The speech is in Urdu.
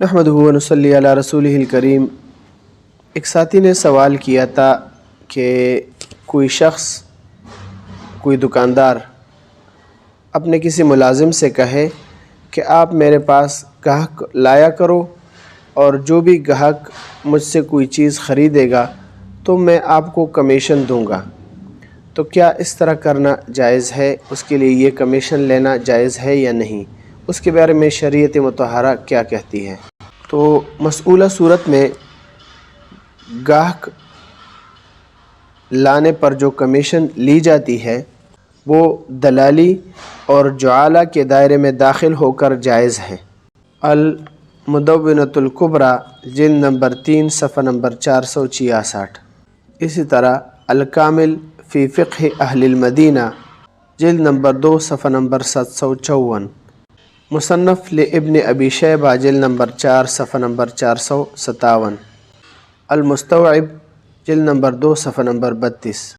نحمدہ و نصلی علی رسولہ الکریم۔ ایک ساتھی نے سوال کیا تھا کہ کوئی شخص، کوئی دکاندار اپنے کسی ملازم سے کہے کہ آپ میرے پاس گاہک لایا کرو اور جو بھی گاہک مجھ سے کوئی چیز خریدے گا تو میں آپ کو کمیشن دوں گا، تو کیا اس طرح کرنا جائز ہے؟ اس کے لیے یہ کمیشن لینا جائز ہے یا نہیں؟ اس کے بارے میں شریعت مطہرہ کیا کہتی ہے؟ تو مسئولہ صورت میں گاہک لانے پر جو کمیشن لی جاتی ہے وہ دلالی اور جعالہ کے دائرے میں داخل ہو کر جائز ہے۔ المدونۃ الکبریٰ جلد نمبر 3 صفحہ نمبر 466۔ اسی طرح الکامل فی فقہ اہل المدینہ جلد نمبر 2 صفحہ نمبر 754، مصنف لابن ابی شیبہ جلد نمبر 4 صفحہ نمبر 457، المستوعب جلد نمبر 2 صفحہ نمبر 32۔